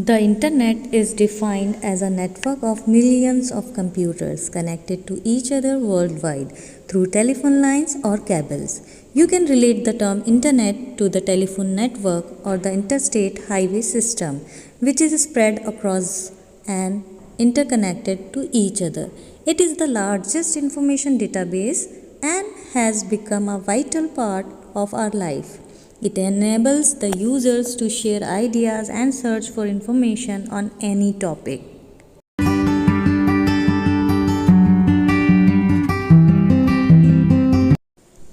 The Internet is defined as a network of millions of computers connected to each other worldwide through telephone lines or cables. You can relate the term Internet to the telephone network or the interstate highway system, which is spread across and interconnected to each other. It is the largest information database and has become a vital part of our life. It enables the users to share ideas and search for information on any topic.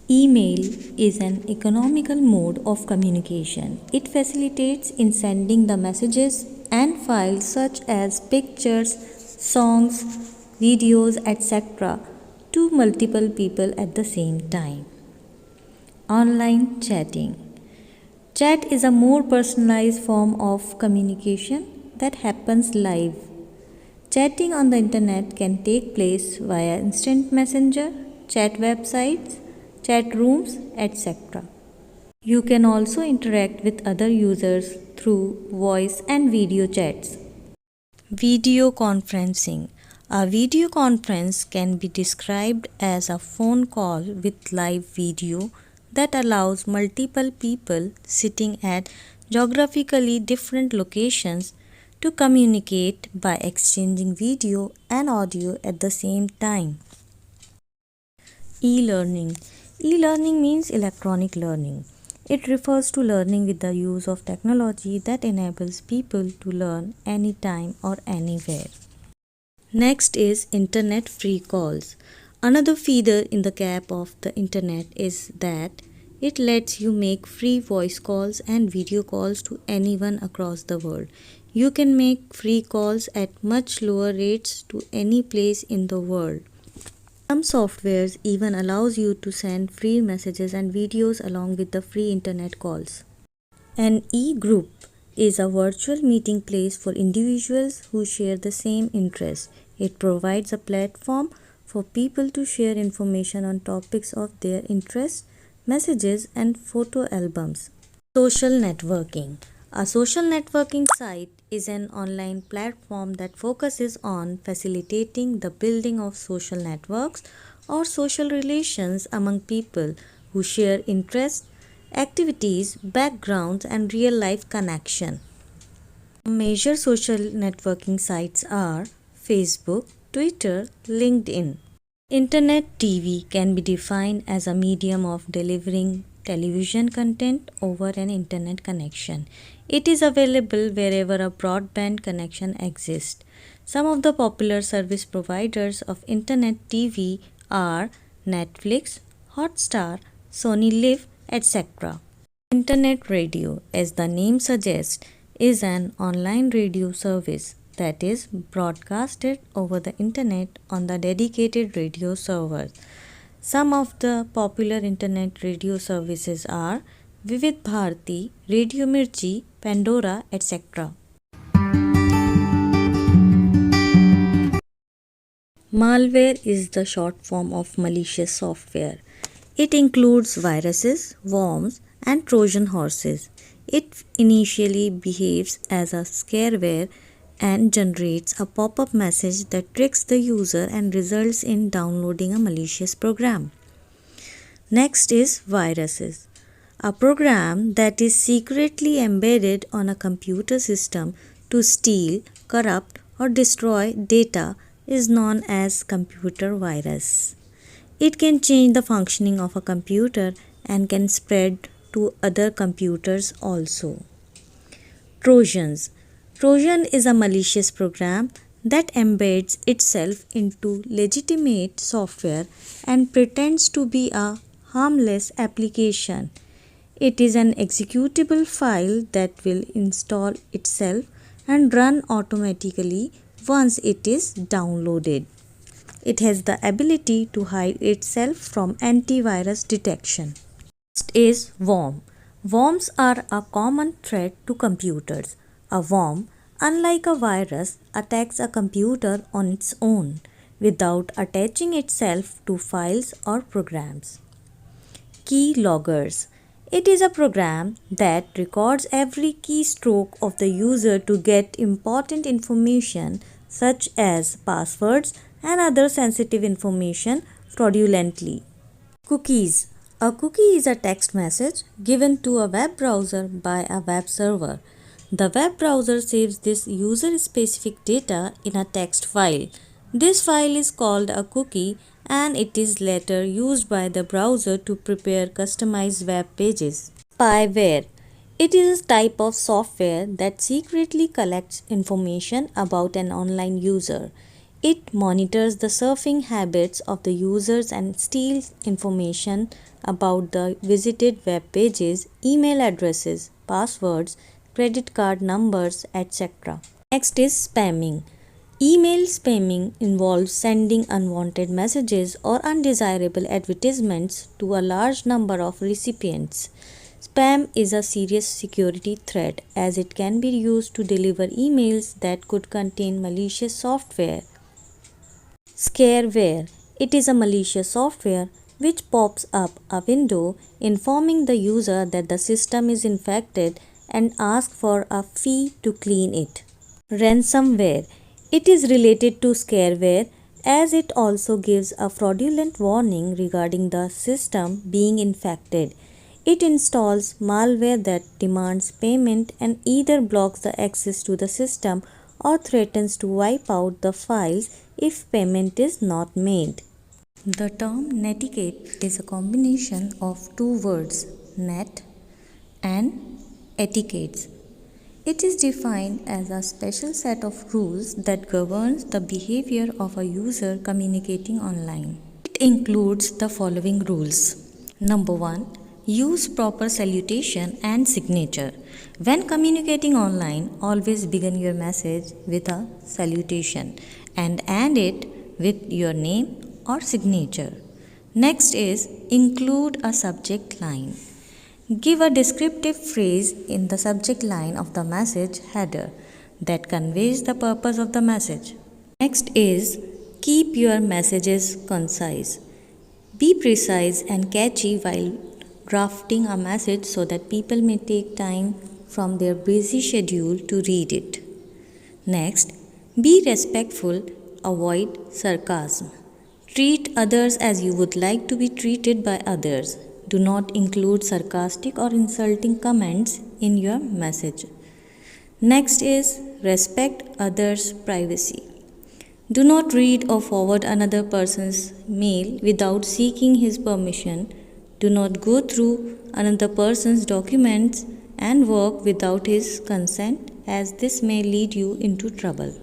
Email is an economical mode of communication. It facilitates in sending the messages and files such as pictures, songs, videos, etc. to multiple people at the same time. Online chatting. Chat is a more personalized form of communication that happens live. Chatting on the internet can take place via instant messenger, chat websites, chat rooms, etc. You can also interact with other users through voice and video chats. Video conferencing. A video conference can be described as a phone call with live video that allows multiple people sitting at geographically different locations to communicate by exchanging video and audio at the same time. E-learning. E-learning means electronic learning. It refers to learning with the use of technology that enables people to learn anytime or anywhere. Next is internet free calls. Another feather in the cap of the internet is that it lets you make free voice calls and video calls to anyone across the world. You can make free calls at much lower rates to any place in the world. Some softwares even allows you to send free messages and videos along with the free internet calls. An e-group is a virtual meeting place for individuals who share the same interests. It provides a platform for people to share information on topics of their interest, messages, and photo albums. Social networking. A social networking site is an online platform that focuses on facilitating the building of social networks or social relations among people who share interests, activities, backgrounds, and real life connection. Major social networking sites are Facebook, Twitter, LinkedIn. Internet TV can be defined as a medium of delivering television content over an internet connection. It is available wherever a broadband connection exists. Some of the popular service providers of internet TV are Netflix, Hotstar, Sony Live, etc. Internet radio, as the name suggests, is an online radio service that is broadcasted over the internet on the dedicated radio servers. Some of the popular internet radio services are Vivid Bharati, Radio Mirchi, Pandora, etc. Malware is the short form of malicious software. It includes viruses, worms, and Trojan horses. It initially behaves as a scareware and generates a pop-up message that tricks the user and results in downloading a malicious program. Next is viruses. A program that is secretly embedded on a computer system to steal, corrupt, or destroy data is known as computer virus. It can change the functioning of a computer and can spread to other computers also. Trojans. Trojan is a malicious program that embeds itself into legitimate software and pretends to be a harmless application. It is an executable file that will install itself and run automatically once it is downloaded. It has the ability to hide itself from antivirus detection. Next is worm. Worms are a common threat to computers. A worm, unlike a virus, attacks a computer on its own without attaching itself to files or programs. Keyloggers. It is a program that records every keystroke of the user to get important information such as passwords and other sensitive information fraudulently. Cookies. A cookie is a text message given to a web browser by a web server. The web browser saves this user-specific data in a text file. This file is called a cookie and it is later used by the browser to prepare customized web pages. Spyware. It is a type of software that secretly collects information about an online user. It monitors the surfing habits of the users and steals information about the visited web pages, email addresses, passwords, credit card numbers, etc. Next is spamming. Email spamming involves sending unwanted messages or undesirable advertisements to a large number of recipients. Spam is a serious security threat as it can be used to deliver emails that could contain malicious software. Scareware. It is a malicious software which pops up a window informing the user that the system is infected and asks for a fee to clean it. Ransomware. It is related to scareware as it also gives a fraudulent warning regarding the system being infected. It installs malware that demands payment and either blocks the access to the system or threatens to wipe out the files if payment is not made. The term netiquette is a combination of two words, net and etiquettes. It is defined as a special set of rules that governs the behavior of a user communicating online. It includes the following rules. Number 1. Use proper salutation and signature. When communicating online, always begin your message with a salutation and end it with your name or signature. Next is include a subject line. Give a descriptive phrase in the subject line of the message header that conveys the purpose of the message. Next is keep your messages concise. Be precise and catchy while drafting a message so that people may take time from their busy schedule to read it. Next, be respectful, avoid sarcasm. Treat others as you would like to be treated by others. Do not include sarcastic or insulting comments in your message. Next is respect others' privacy. Do not read or forward another person's mail without seeking his permission. Do not go through another person's documents and work without his consent, as this may lead you into trouble.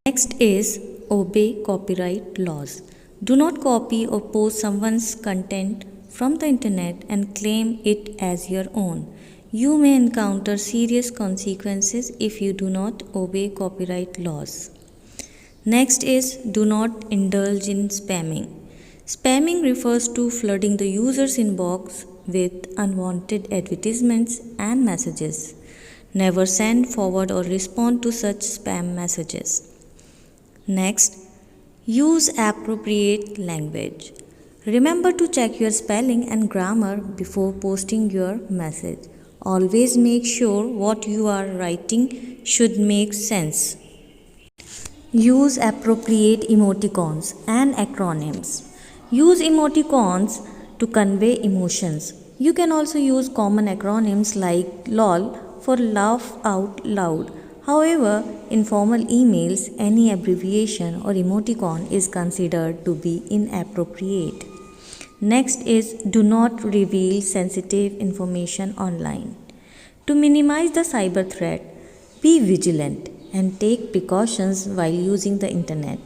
Next is obey copyright laws. Do not copy or post someone's content from the internet and claim it as your own. You may encounter serious consequences if you do not obey copyright laws. Next is do not indulge in spamming. Spamming refers to flooding the user's inbox with unwanted advertisements and messages. Never send, forward, or respond to such spam messages. Next, use appropriate language. Remember to check your spelling and grammar before posting your message. Always make sure what you are writing should make sense. Use appropriate emoticons and acronyms. Use emoticons to convey emotions. You can also use common acronyms like LOL for laugh out loud. However, in formal emails, any abbreviation or emoticon is considered to be inappropriate. Next is do not reveal sensitive information online. To minimize the cyber threat, be vigilant and take precautions while using the internet.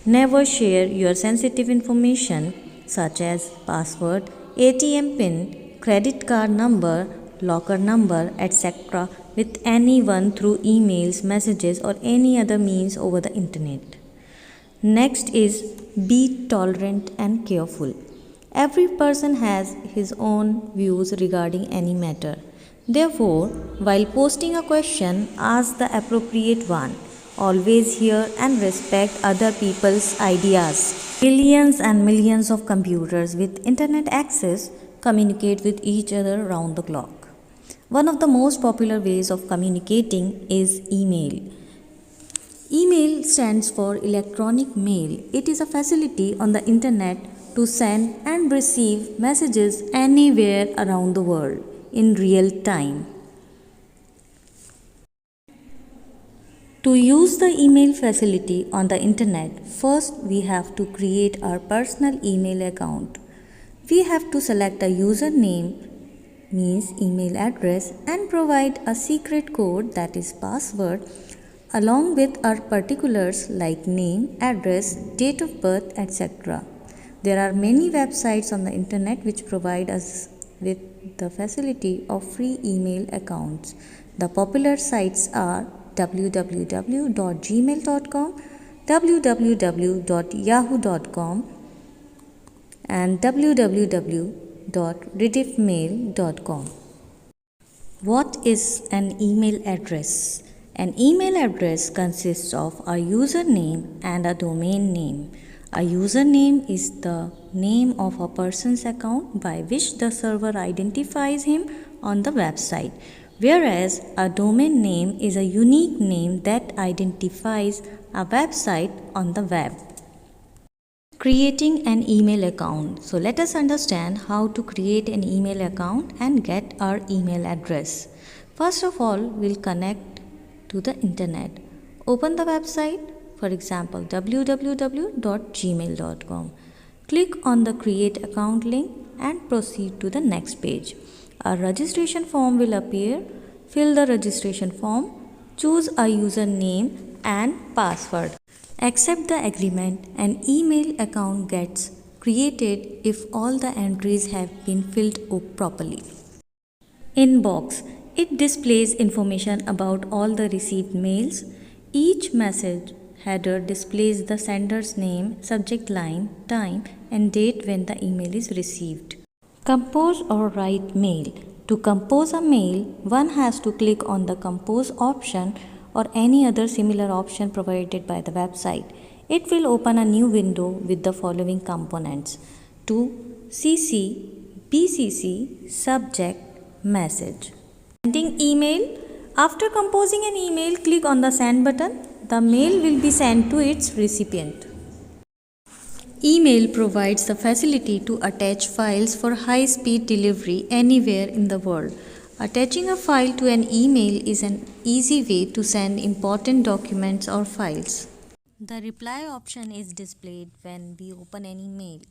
Never share your sensitive information such as password, ATM pin, credit card number, locker number, etc. with anyone through emails, messages, or any other means over the internet. Next is be tolerant and careful. Every person has his own views regarding any matter. Therefore, while posting a question, ask the appropriate one. Always hear and respect other people's ideas. Millions and millions of computers with internet access communicate with each other round the clock. One of the most popular ways of communicating is email. Email stands for electronic mail. It is a facility on the internet to send and receive messages anywhere around the world in real time. To use the email facility on the internet, first we have to create our personal email account. We have to select a username, means email address, and provide a secret code, that is password, along with our particulars like name, address, date of birth, etc. There are many websites on the internet which provide us with the facility of free email accounts. The popular sites are www.gmail.com, www.yahoo.com, and www.rediffmail.com. What is an email address? An email address consists of a username and a domain name. A username is the name of a person's account by which the server identifies him on the website, whereas a domain name is a unique name that identifies a website on the web. Creating an email account. So let us understand how to create an email account and get our email address. First of all, we'll connect to the internet. Open the website, for example www.gmail.com. Click on the create account link and proceed to the next page. A registration form will appear. Fill the registration form. Choose a username and password. Accept the agreement. An email account gets created if all the entries have been filled up properly. Inbox. It displays information about all the received mails. Each message header displays the sender's name, subject line, time, and date when the email is received. Compose or write mail. To compose a mail, one has to click on the compose option or any other similar option provided by the website. It will open a new window with the following components: to CC, BCC, subject, message. Sending email. After composing an email, click on the send button. The mail will be sent to its recipient. Email provides the facility to attach files for high-speed delivery anywhere in the world. Attaching a file to an email is an easy way to send important documents or files. The reply option is displayed when we open any mail.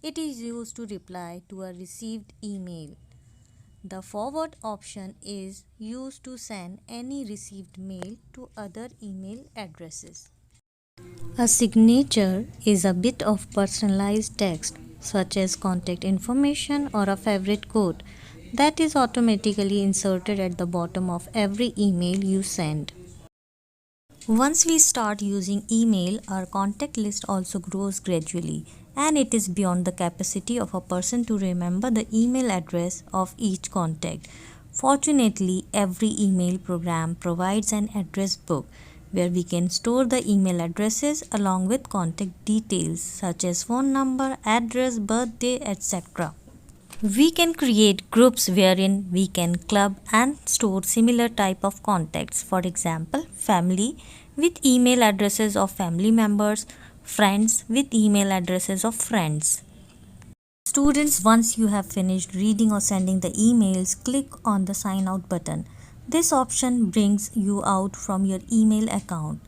It is used to reply to a received email. The forward option is used to send any received mail to other email addresses. A signature is a bit of personalized text, such as contact information or a favorite quote, that is automatically inserted at the bottom of every email you send. Once we start using email, our contact list also grows gradually, and it is beyond the capacity of a person to remember the email address of each contact. Fortunately, every email program provides an address book where we can store the email addresses along with contact details such as phone number, address, birthday, etc. We can create groups wherein we can club and store similar type of contacts. For example, family with email addresses of family members, friends with email addresses of friends. Students, once you have finished reading or sending the emails, click on the sign out button. This option brings you out from your email account.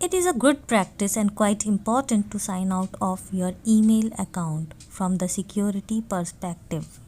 It is a good practice and quite important to sign out of your email account from the security perspective.